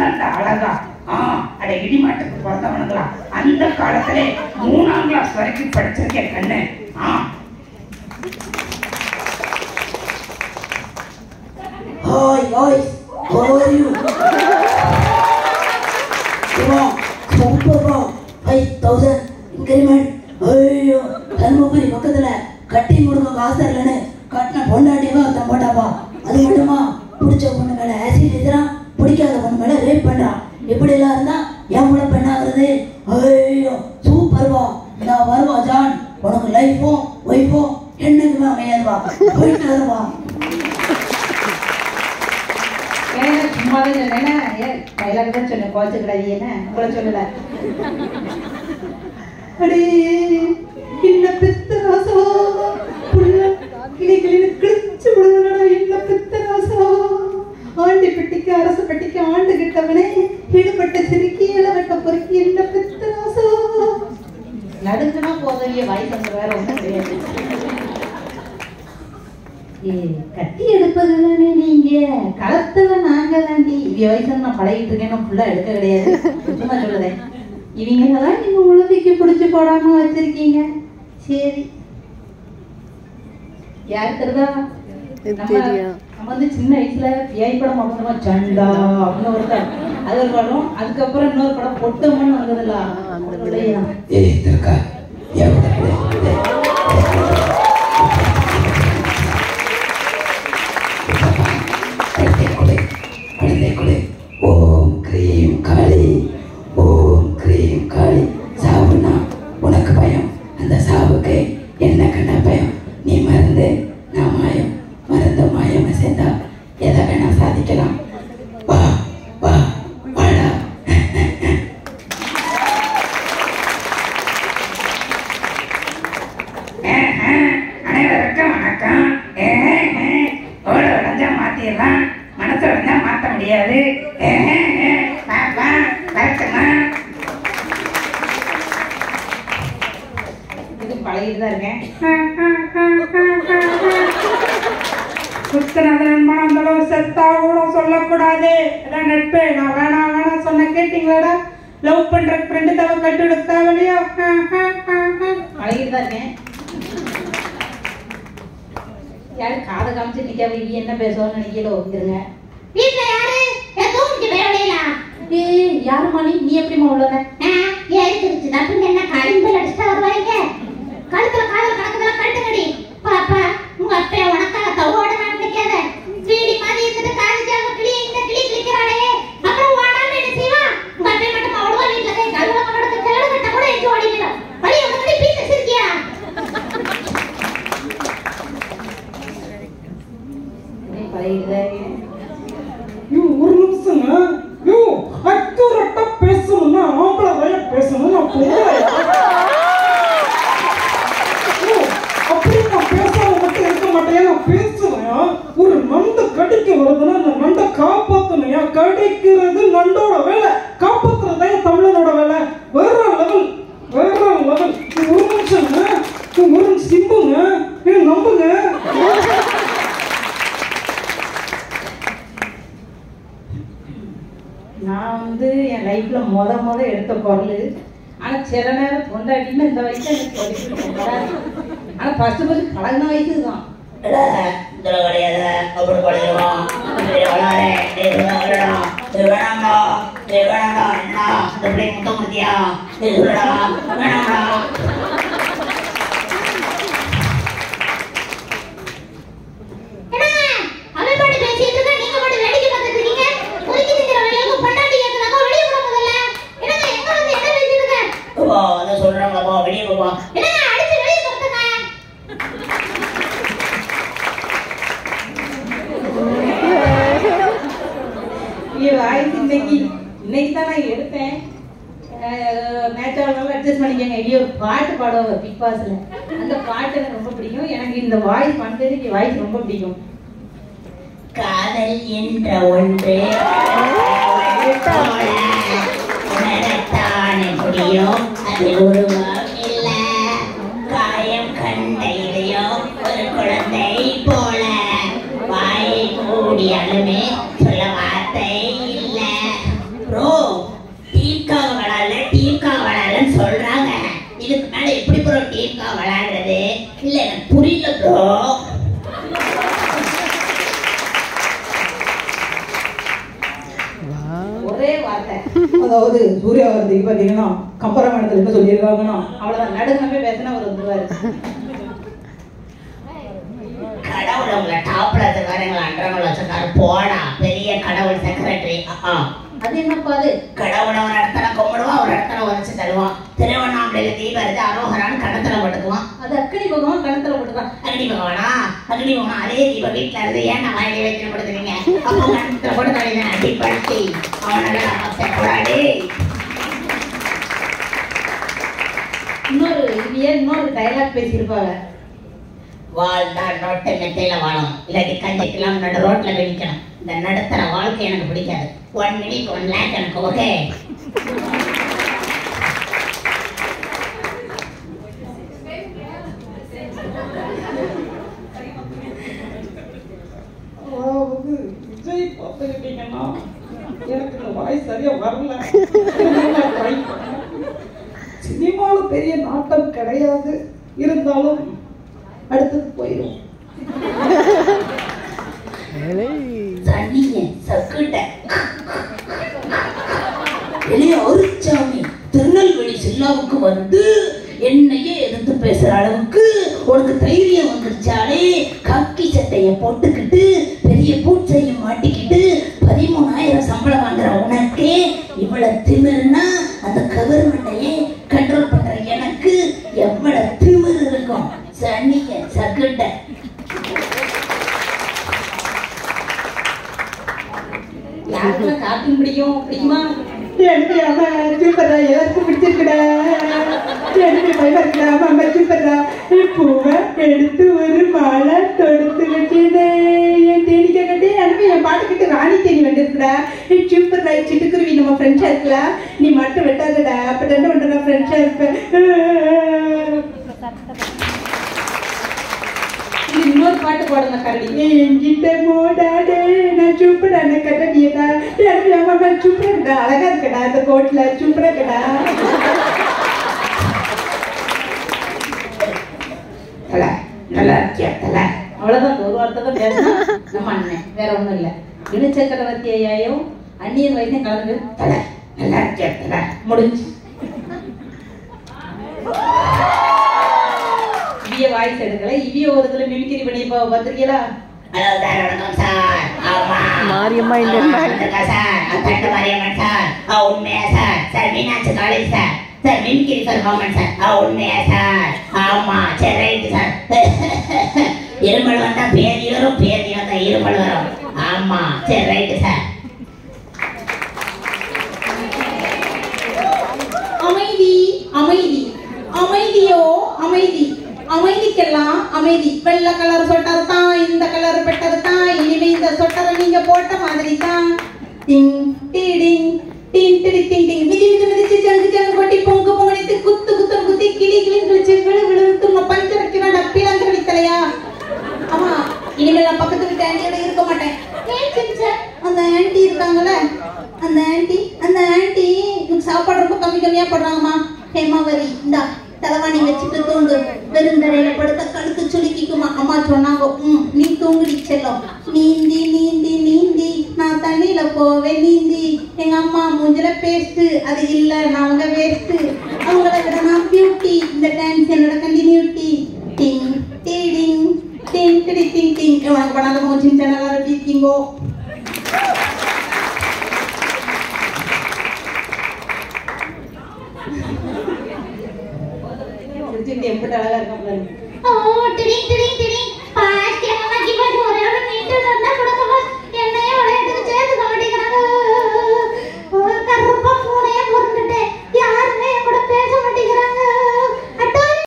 அந்த அழகா அட இடிமாட்டுக்கு பிறந்தவனுங்களா அந்த காலத்துல 3ஆம் கிளாஸ் வரைக்கும் படிச்சிருக்கேன் கண்ணு. Hi guys, how are you? சூப்பர்பா 5000 increment. ஐயோ தர்மபுரி பக்கத்துல கட்டி முடுங்க காசு இல்லைன்னு கட்டின பொண்டாட்டியவா ஒருத்தன் போட்டாப்பா. அது மட்டுமா பிடிச்ச பொண்ணு மேல ஆசிட் எதிரான், பிடிக்காத பொண்ணு மேல ரேப் பண்றான். இப்படி எல்லாம் இருந்தா என் கூட பெண்ணாகிறது. ஐயோ சூப்பர்பா. நான் வருவா ஜான், உனக்கு லைஃபும் ஒய்ஃபும் என்னைக்குமே அமையாதுவா. போயிட்டு வருவா. சும்மாதான் சொன்னேன்னா டைலாக் தான் சொன்னேன், குறைச்சு கிடையாது. என்ன உங்களை சொல்லல. அடே என்ன பெத்த ராசா புள்ள கிளி கிளின்னு கிழிச்சு விடுவா. என்ன பெத்த ராசா ஆண்டி பெட்டிக்கு அரசு பெட்டிக்கு ஆண்டு கிட்டவனே ஈடுபட்ட சிறுக்கி இளவட்ட பொறுக்கி என்ன பெத்த ராசா. நடுக்குனா போதவிய வயசு வேற ஒன்றும் கிடையாது. கட்டி எடுப்பது தானே நீங்க, களத்துல நாங்க தாண்டி. வயசுல நான் பழகிட்டு இருக்கேன், ஃபுல்லா எடுக்க கிடையாது. சும்மா சொல்லுதேன். இவங்கதான் நீங்க உழுதிக்கு பிடிச்சு போடாம வச்சிருக்கீங்க. சரி யார் தெரியுதா? நம்ம வந்து சின்ன வயசுல பேய் படம் அப்படின்னா சண்டா அப்படின்னு ஒருத்தர் அது ஒரு படம். அதுக்கப்புறம் இன்னொரு படம் பொட்டுமன்னு வந்ததுல ஓம் கிரீம் காளி, ஓம் கிரீம் காளி. சாவுனா உனக்கு பயம், அந்த சாவுக்கு என்ன கண்ட பயம். நீ மருந்து, நான் மாயம். மருந்து மாயம் சேர்ந்தா எதை வேணா சாதிக்கலாம். வா வா வாடா. அனைவருக்கும் வணக்கம். ஓட உடஞ்சா மாத்திடலாம், மனசு உடஞ்சா மாற்ற முடியாது. இது பழகிட்டு தான் இருக்கேன். மனம் செத்தா கூட சொல்லக்கூடாது. நட்பே நான் வேணாம் வேணாம் சொன்ன கேட்டீங்களாடா? லவ் பண்ற ஃப்ரெண்டு தவ கட்டு எடுத்தா வழியா பழகிட்டு தான் இருக்கேன். யாரு காதை காமிச்சு நிக்காம என்ன பேசுவோம்னு நினைக்கலோ இருங்க. வீட்ல யாரு தூங்கிட்டு வேலையில? யாரு மணி? நீ எப்படிமா உள்ளன? ஏறிச்சு தப்பு என்ன கலிம்பல் அடிச்சுட்டா வருவாங்க. கழுத்துல காதல் கணக்குதெல்லாம் கட்டுங்கடி. பாப்பா உங்க அப்பா உனக்காக தவோட நான் நிக்காத. வீடி மாதிரி இருந்துட்டு காலேஜாக கிளி இந்த கிளி கிளிக்கிறானே, அப்புறம் ஓடாம என்ன செய்வா? உங்க அப்பா மட்டும் அவ்வளவா வீட்டுல கை கழுவ கடக்க கேளு கட்ட கூட எஞ்சி ஓடிடும். வழி உனக்கு பீஸ் வச்சிருக்கியா? ஒரு நிமிஷங்க. அக்யூரேட்டா பேசணும்னா ஆம்பளை வய பேசணும். நான் அப்படி நான் பேசாம மட்டும் இருக்க மாட்டேன். நான் பேசுவேன். ஒரு நண்டு கடிக்க வருதுன்னா அந்த நண்டை காப்பாத்தணையா? கடிக்கிறது நண்டோட வேலை, காப்பாத்துறதா தமிழனோட வேலை. வேற லெவல், வேற லெவல். ஒரு நிமிஷங்க, ஒரு சிம்புங்க, நம்புங்க. நான் வந்து என் லைஃப்ல முத எடுத்த பொருள். ஆனா சில நேரம் கொண்டாடின்னு இந்த வயசு எனக்கு வராது. ஆனா ஃபர்ஸ்ட் பழகின வயசு தான். இன்னைக்கு தான் நான் எடுத்தேன். மேட்சாலும் அட்ஜஸ்ட் பண்ணிக்கங்க. இது ஒரு பாட்டு பாடுவாங்க பிக் பாஸ்ல. அந்த பாட்டு எனக்கு ரொம்ப பிடிக்கும். எனக்கு இந்த வாய்ஸ் பண்றதுக்கு வாய்ஸ் ரொம்ப பிடிக்கும். காதல் என்ற ஒன்று முடியும், அது உருவம் இல்ல. காயம் கண்ட இதயம் ஒரு குழந்தை போல. வாயை மூடியாலுமே சொல்ல வார்த்தை இல்ல. எப்படிக்கா விளையாடுறது? இல்ல எனக்கு புரியல ப்ரோ. ஒரே வார்த்தை. அதாவது சூர்யாவரத்துக்கு பாத்தீங்கன்னா கம்பராமாயணத்துல என்ன சொல்லியிருக்காங்கன்னா அவ்வளவுதான், நடுங்கவே பேசினா அவர் வந்துருவாரு. கடவுள் உங்களை டாப்ல வச்சுக்காருங்களா, அண்டரங்களை வச்சுக்காரு. போடா பெரிய கடவுள் செக்ரட்டரி. அது என்னப்பா அது? கடவுளை ஒரு இடத்துல கும்பிடுவான், ஒரு இடத்துல உரைச்சு தருவான். திருவண்ணாமலையில தீபம் இருந்து அரோகரான்னு கணத்துல போட்டுக்குவான். அது அக்னி பகவான் கணத்துல போட்டுக்கான். அக்னி பகவானா? அக்னி பகவான் அதே தீபம் வீட்டுல இருந்து ஏன் நான் வாயிலே வைக்க கொடுக்குறீங்க? அப்போ கணத்துல போட்டு தரீங்க அடி படுத்தி அவனால போராடி. இன்னொரு டயலாக் பேசியிருப்பாங்க. வாழ்ந்தா நோட்டு மெத்தையில வாழணும், இல்லாட்டி கஞ்சிக்கலாம் நடு ரோட்ல வெளிக்கணும். இந்த நடுத்தர வாழ்க்கை எனக்கு பிடிக்காது. 1 minute 1 lakh எனக்கு ஓகே. விஜய் பார்த்துக்கிட்டீங்கன்னா எனக்கு இந்த வாய் சரியா வரல. சினிமாவில் பெரிய நாட்டம் கிடையாது, இருந்தாலும் அடுத்தது போயிடும். தண்ணிய சக்குட்ட அருச்சாமி திருநெல்வேலி சில்லாவுக்கு வந்து என்னையே எதிர்த்து பேசுற அளவுக்கு உனக்கு தைரியம் வந்துருச்சாலே. காக்கி சட்டைய போட்டுக்கிட்டு பெரிய பூச்சையும் மாட்டிக்கிட்டு 13,000 சம்பளம் வாங்குற உனக்கே இவ்வளவு திமிருன்னா அந்த கவர்மெண்டையே கண்ட்ரோல் பண்ற எனக்கு எவ்வளவு திமிரு இருக்கும். சனிய சகுட்ட யாருக்குள்ள கார்ட்டூன் பிடிக்குமா? சூப்பரா, எல்லாருக்கும் பிடிச்சிருக்குடா. சூப்பரா பூவை எடுத்து ஒரு மாலை தொடுத்து வச்சுடே என் தேனிக்க கட்டி அனுப்பி என் பாட்டுக்கிட்டு ராணி தேனி வந்துருக்குடா. சூப்பர் ரைட் சிட்டுக்குருவி நம்ம ஃப்ரெண்ட்ஸா இருக்கலாம். நீ மட்டும் வெட்டாதடா, அப்ப என்ன பண்ற ஃப்ரெண்ட்ஸா இருப்பேன். இன்னொரு பாட்டு போடுங்க கரடி. என்கிட்ட மோடாடே நான் சூப்பரான கரடியடா. சூப்பரா இருக்கடா, அழகா இருக்கடா இந்த கோட்ல, சூப்பரா இருக்கடா. நல்லா இருக்கியா தல? அவ்வளவுதான், ஒரு வார்த்தை தான் பேசணும் நம்ம அண்ணன், வேற ஒண்ணும் இல்ல. இனச்சக்கரவர்த்தி ஐயாயும் அந்நியன் வயதையும் கலந்து தல நல்லா இருக்கியா தல? முடிஞ்சு. இவிய வாய்ஸ் எடுக்கல, இவிய ஒரு இதுல மிமிக்ரி பண்ணிருப்பா, பாத்திருக்கீங்களா? ஹலோ சார், வணக்கம் சார். ஆமா மாரியம்மா இந்த இருக்கா சார்? தண்டு மாரியம்மன் சார். உண்மையா sir? Sir Meenakshi college sir. Sir mimicry performance sir. உண்மையா சார்? ஆமா சரி ரைட் சார். இருமல் வந்தா பேதி வரும், பேதி வந்தா இருமல் வரும். ஆமா சரி ரைட் சார். அமைதி அமைதி அமைதியோ அமைதி, அமைதிக்கெல்லாம் அமைதி. வெள்ளை கலர் சொட்டர் தான், இந்த கலர் பெட்டர் தான், இனிமே இந்த சொட்டரை நீங்க போட்ட மாதிரி தான். டிங் டிடிங் டிங் டிடி டிங் டிங் மிதி மிதி மிதிச்சு ஜங்கு ஜங்கு கொட்டி பொங்கு பொங்கடித்து குத்து குத்து குத்தி கிளி கிளி கிழிச்சு விழு விழுத்து பஞ்சு வைக்கிற டப்பிலாம் கழித்தலையா? ஆமா, இனிமேல் நான் பக்கத்து வீட்டு ஆண்டியோட இருக்க மாட்டேன். அந்த ஆண்டி இருக்காங்கல்ல, அந்த ஆண்டி சாப்பாடு ரொம்ப கம்மியா போடுறாங்கம்மா. ஹேமாவரி இந்தா தலைவாணி வச்சுட்டு தூங்கு, வெறுந்தரையில படுத்த கழுத்து சுலுக்கிக்குமா. அம்மா சொன்னாங்க, நீ தூங்குடி செல்லம். நீந்தி நீந்தி நீந்தி நான் தண்ணியில போவேன் நீந்தி. எங்க அம்மா மூஞ்சில பேஸ்ட், அது இல்ல நான் அவங்க வேஸ்ட். அவங்கள விட நான் பியூட்டி, இந்த டான்ஸ் என்னோட கண்டினியூட்டி. டிங் டிடிங் டிங் டிடி டிங் டிங். உனக்கு பண்ணாத மூச்சின் சேனல் எப்படி இருக்கீங்கோ? எப்படி அழகா இருக்க. டிடிங் டிடிங்